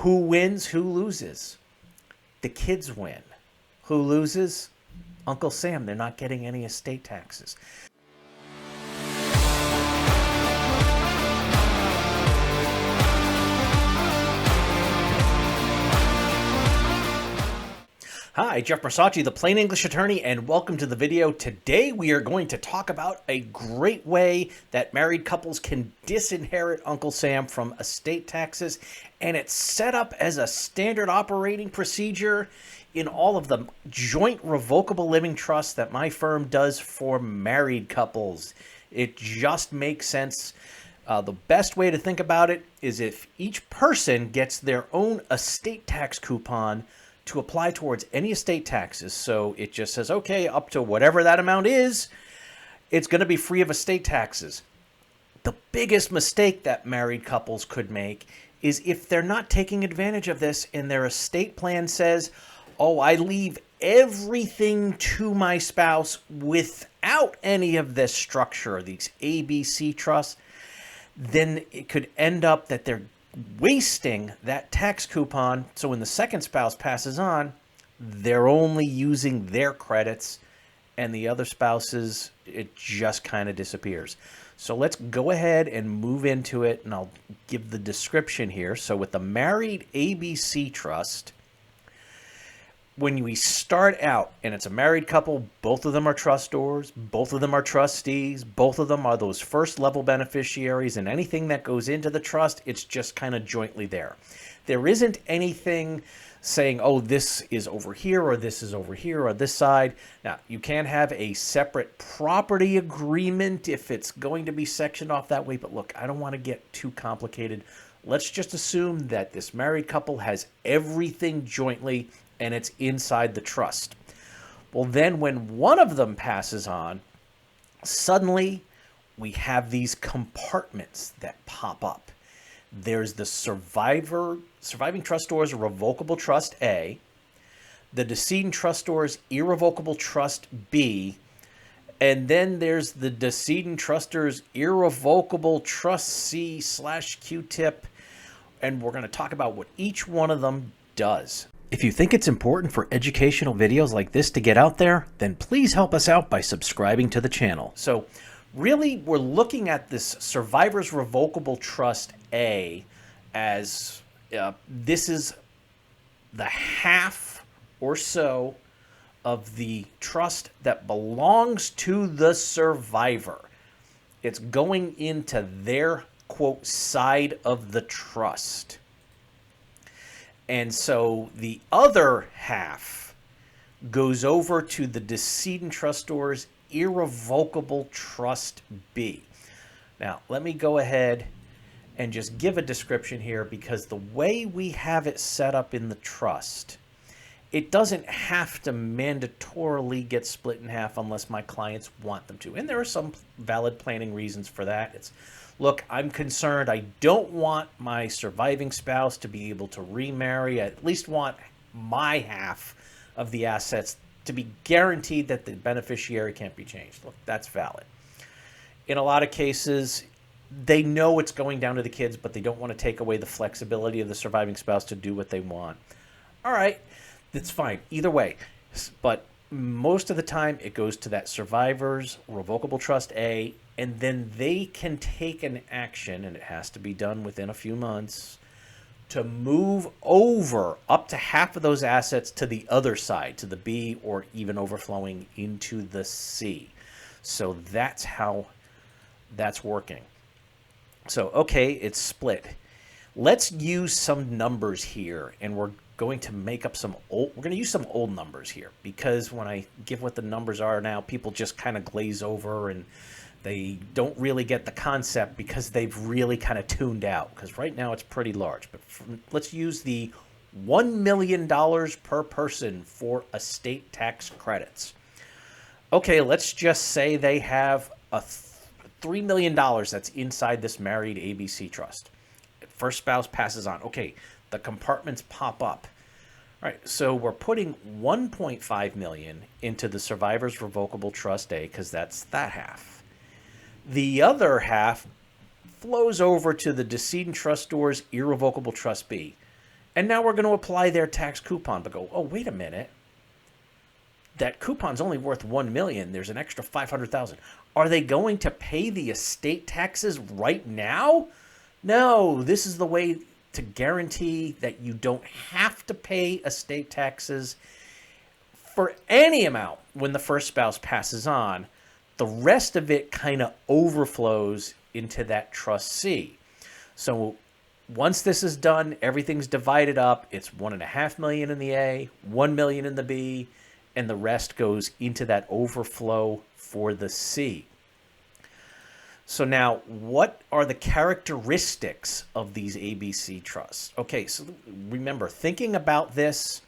Who wins? Who loses? The kids win. Who loses? Uncle Sam. They're not getting any estate taxes. Hi, Jeff Marsacci, the Plain English Attorney, and welcome to the video. Today we are going to talk about a great way that married couples can disinherit Uncle Sam from estate taxes, and it's set up as a standard operating procedure in all of the joint revocable living trusts that my firm does for married couples. It just makes sense. The best way to think about it is if each person gets their own estate tax coupon to apply towards any estate taxes. So it just says, okay, up to whatever that amount is, it's going to be free of estate taxes. The biggest mistake that married couples could make is if they're not taking advantage of this and their estate plan says, oh, I leave everything to my spouse without any of this structure, these ABC trusts, then it could end up that they're wasting that tax coupon. So when the second spouse passes on, they're only using their credits, and the other spouses, it just kind of disappears. So let's go ahead and move into it, and I'll give the description here. So with the married ABC trust, when we start out and it's a married couple, both of them are trustors, both of them are trustees, both of them are those first level beneficiaries, and anything that goes into the trust, it's just kind of jointly there. There isn't anything saying, oh, this is over here or this is over here or this side. Now, you can have a separate property agreement if it's going to be sectioned off that way, but look, I don't want to get too complicated. Let's just assume that this married couple has everything jointly and it's inside the trust. Well, then when one of them passes on, suddenly we have these compartments that pop up. There's the surviving trustor's revocable trust A, the decedent trustor's irrevocable trust B, and then there's the decedent trustor's irrevocable trust C/Q-tip, and we're going to talk about what each one of them does. If you think it's important for educational videos like this to get out there, then please help us out by subscribing to the channel. So really, we're looking at this Survivor's Revocable Trust A as this is the half or so of the trust that belongs to the survivor. It's going into their, quote, side of the trust. And so the other half goes over to the decedent trustor's irrevocable trust B. Now, let me go ahead and just give a description here, because the way we have it set up in the trust, it doesn't have to mandatorily get split in half unless my clients want them to. And there are some valid planning reasons for that. It's, look, I'm concerned. I don't want my surviving spouse to be able to remarry. I at least want my half of the assets to be guaranteed that the beneficiary can't be changed. Look, that's valid. In a lot of cases, they know it's going down to the kids, but they don't want to take away the flexibility of the surviving spouse to do what they want. All right, that's fine. Either way. But most of the time, it goes to that survivor's revocable trust A, and then they can take an action, and it has to be done within a few months, to move over up to half of those assets to the other side, to the B, or even overflowing into the C. So that's how that's working. So, okay, it's split. Let's use some numbers here, and we're going to make up we're going to use some old numbers here, because when I give what the numbers are now, people just kind of glaze over and they don't really get the concept because they've really kind of tuned out, because right now it's pretty large. But let's use the $1 million per person for estate tax credits. Okay, let's just say they have a $3 million that's inside this married ABC trust. First spouse passes on. Okay, the compartments pop up. All right, so we're putting $1.5 million into the survivor's revocable trust A, because that's that half. The other half flows over to the decedent trustor's irrevocable trust B. And now we're going to apply their tax coupon, but go, oh, wait a minute. That coupon's only worth $1 million. There's an extra $500,000. Are they going to pay the estate taxes right now? No, this is the way to guarantee that you don't have to pay estate taxes for any amount when the first spouse passes on. The rest of it kind of overflows into that trustee. So once this is done, everything's divided up. It's $1.5 million in the A, $1 million in the B, and the rest goes into that overflow for the C. So now, what are the characteristics of these ABC trusts? Okay, so remember, thinking about this,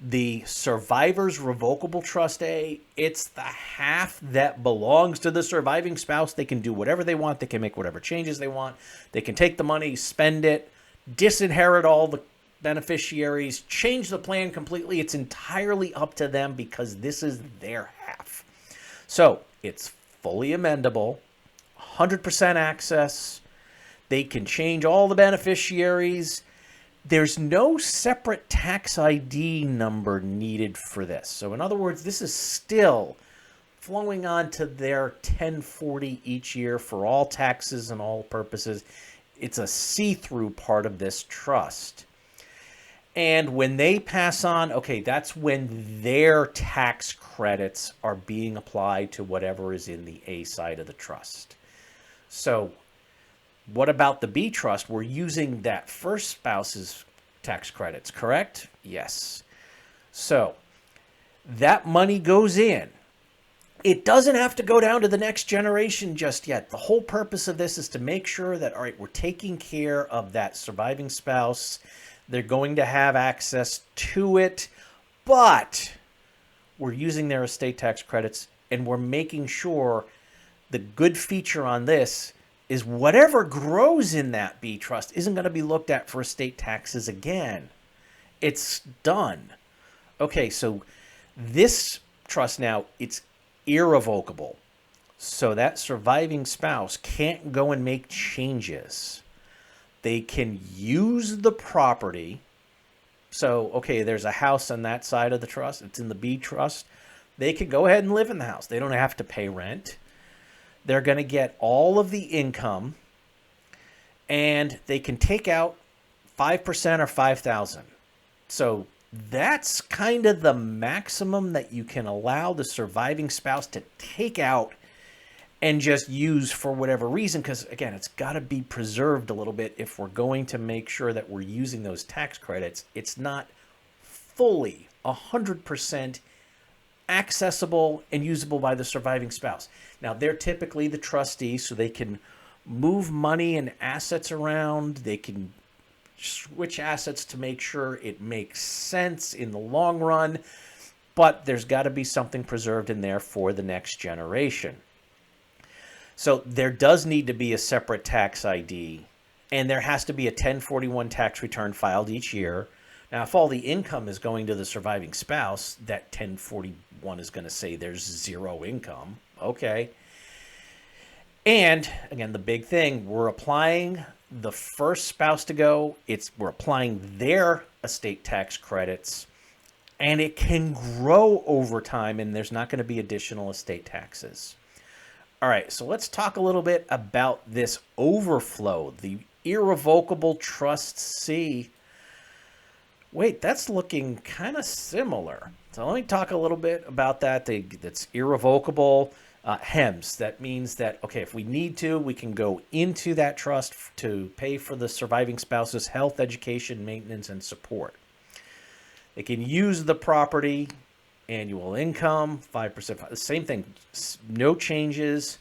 the survivor's revocable trust A, it's the half that belongs to the surviving spouse. They can do whatever they want. They can make whatever changes they want. They can take the money, spend it, disinherit all the beneficiaries, change the plan completely. It's entirely up to them because this is their half. So it's fully amendable, 100% access. They can change all the beneficiaries. There's no separate tax ID number needed for this. So in other words, this is still flowing on to their 1040 each year for all taxes and all purposes. It's a see-through part of this trust. And when they pass on, okay, that's when their tax credits are being applied to whatever is in the A side of the trust. So what about the B trust? We're using that first spouse's tax credits, correct? Yes. So that money goes in. It doesn't have to go down to the next generation just yet. The whole purpose of this is to make sure that, all right, we're taking care of that surviving spouse. They're going to have access to it, but we're using their estate tax credits, and we're making sure the good feature on this is whatever grows in that B trust isn't going to be looked at for estate taxes again. It's done. Okay, so this trust now, it's irrevocable. So that surviving spouse can't go and make changes. They can use the property. So, okay, there's a house on that side of the trust. It's in the B trust. They could go ahead and live in the house. They don't have to pay rent. They're going to get all of the income, and they can take out 5% or $5,000. So that's kind of the maximum that you can allow the surviving spouse to take out and just use for whatever reason, because again, it's got to be preserved a little bit if we're going to make sure that we're using those tax credits. It's not fully 100% accessible and usable by the surviving spouse. Now, they're typically the trustee, so they can move money and assets around. They can switch assets to make sure it makes sense in the long run, but there's got to be something preserved in there for the next generation. So there does need to be a separate tax ID, and there has to be a 1041 tax return filed each year. Now, if all the income is going to the surviving spouse, that 1041 is going to say there's zero income. Okay. And again, the big thing, we're applying the first spouse to go. We're applying their estate tax credits, and it can grow over time, and there's not going to be additional estate taxes. All right, so let's talk a little bit about this overflow, the irrevocable trust C. Wait, that's looking kind of similar. So let me talk a little bit about that. That's irrevocable. HEMS, that means that, okay, if we need to, we can go into that trust to pay for the surviving spouse's health, education, maintenance, and support. They can use the property, annual income, 5%, the same thing, no changes,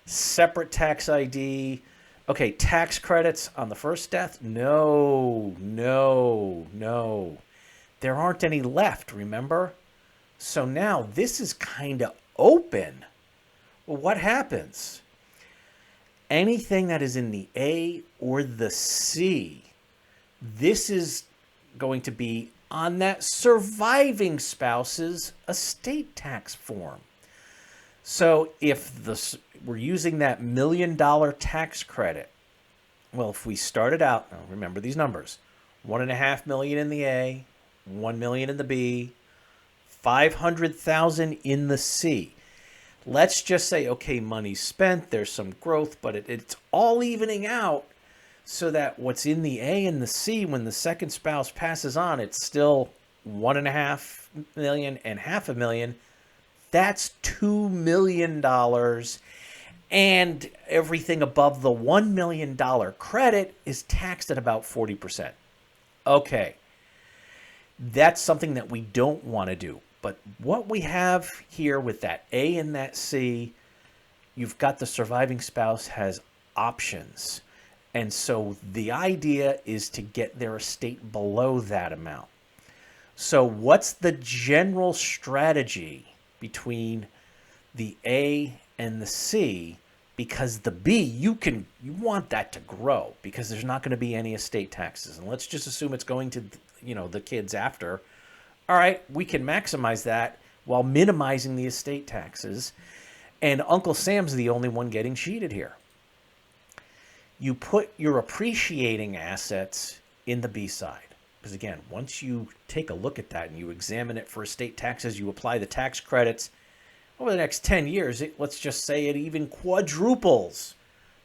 separate tax ID. Okay, tax credits on the first death? No. There aren't any left, remember? So now this is kind of open. Well, what happens? Anything that is in the A or the C, this is going to be on that surviving spouse's estate tax form. So if we're using that $1 million tax credit, well, if we started out, now remember these numbers, 1.5 million in the A, 1 million in the B, 500,000 in the C. Let's just say, okay, money's spent, there's some growth, but it's all evening out so that what's in the A and the C, when the second spouse passes on, it's still 1.5 million and 500,000. That's $2 million. And everything above the $1 million credit is taxed at about 40%. Okay, that's something that we don't want to do. But what we have here with that A and that C, you've got the surviving spouse has options. And so the idea is to get their estate below that amount. So what's the general strategy between the A and the C? Because the B, you want that to grow because there's not going to be any estate taxes. And let's just assume it's going to, the kids after. All right, we can maximize that while minimizing the estate taxes. And Uncle Sam's the only one getting cheated here. You put your appreciating assets in the B side. Because again, once you take a look at that and you examine it for estate taxes, you apply the tax credits, over the next 10 years, let's just say it even quadruples.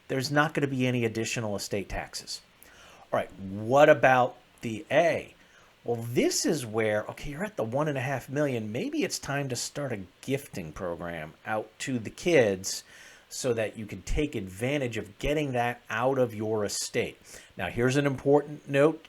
There's not going to be any additional estate taxes. All right, what about the A? Well, this is where, okay, you're at the 1.5 million. Maybe it's time to start a gifting program out to the kids so that you can take advantage of getting that out of your estate. Now, here's an important note.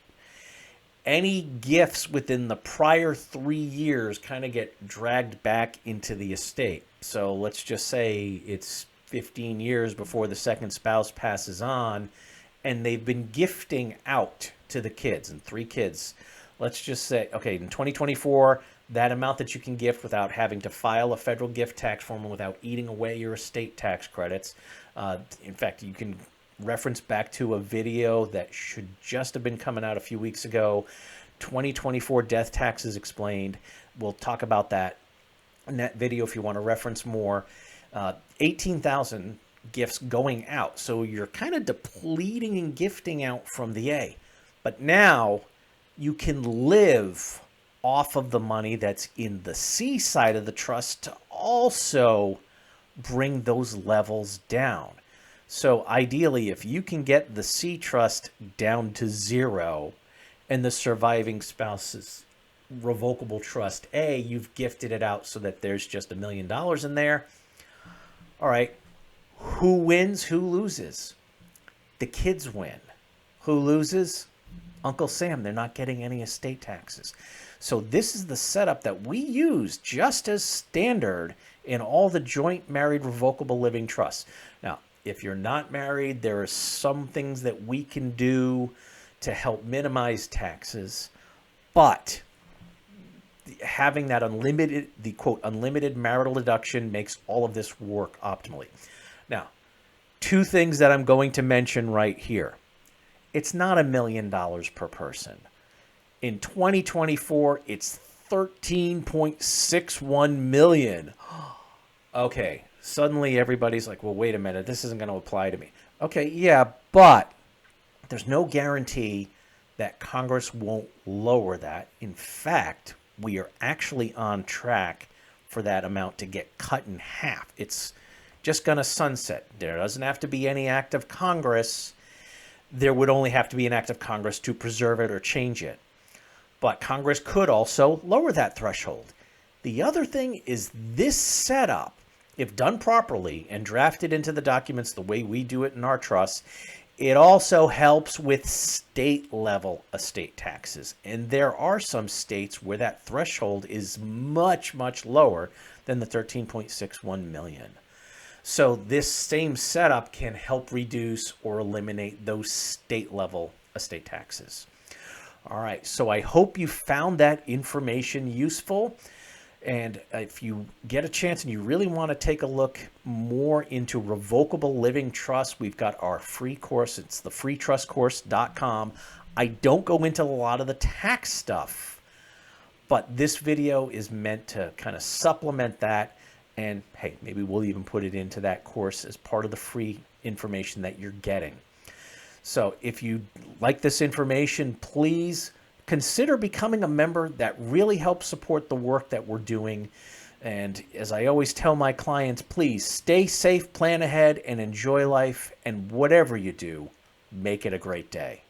Any gifts within the prior 3 years kind of get dragged back into the estate. So let's just say it's 15 years before the second spouse passes on and they've been gifting out to the kids and 3 kids. Let's just say, okay, in 2024, that amount that you can gift without having to file a federal gift tax form and without eating away your estate tax credits. In fact, you can reference back to a video that should just have been coming out a few weeks ago, 2024 death taxes explained. We'll talk about that in that video if you want to reference more. 18,000 gifts going out. So you're kind of depleting and gifting out from the A. But now you can live off of the money that's in the C side of the trust to also bring those levels down. So ideally, if you can get the C trust down to 0 and the surviving spouse's revocable trust A, you've gifted it out so that there's just $1 million in there. All right, who wins, who loses? The kids win. Who loses? Uncle Sam. They're not getting any estate taxes. So this is the setup that we use just as standard in all the joint married revocable living trusts. Now, if you're not married, there are some things that we can do to help minimize taxes, but having that unlimited, the quote, unlimited marital deduction makes all of this work optimally. Now, 2 things that I'm going to mention right here. It's not $1 million per person. In 2024, it's 13.61 million. Okay. Suddenly everybody's like, well, wait a minute, this isn't going to apply to me. Okay, yeah, but there's no guarantee that Congress won't lower that. In fact, we are actually on track for that amount to get cut in half. It's just going to sunset. There doesn't have to be any act of Congress. There would only have to be an act of Congress to preserve it or change it. But Congress could also lower that threshold. The other thing is this setup, if done properly and drafted into the documents the way we do it in our trusts, it also helps with state-level estate taxes. And there are some states where that threshold is much, much lower than the 13.61 million. So this same setup can help reduce or eliminate those state-level estate taxes. All right, so I hope you found that information useful. And if you get a chance and you really want to take a look more into revocable living trusts, we've got our free course. It's the freetrustcourse.com. I don't go into a lot of the tax stuff, but this video is meant to kind of supplement that. And hey, maybe we'll even put it into that course as part of the free information that you're getting. So if you like this information, please consider becoming a member. That really helps support the work that we're doing. And as I always tell my clients, please stay safe, plan ahead, and enjoy life. And whatever you do, make it a great day.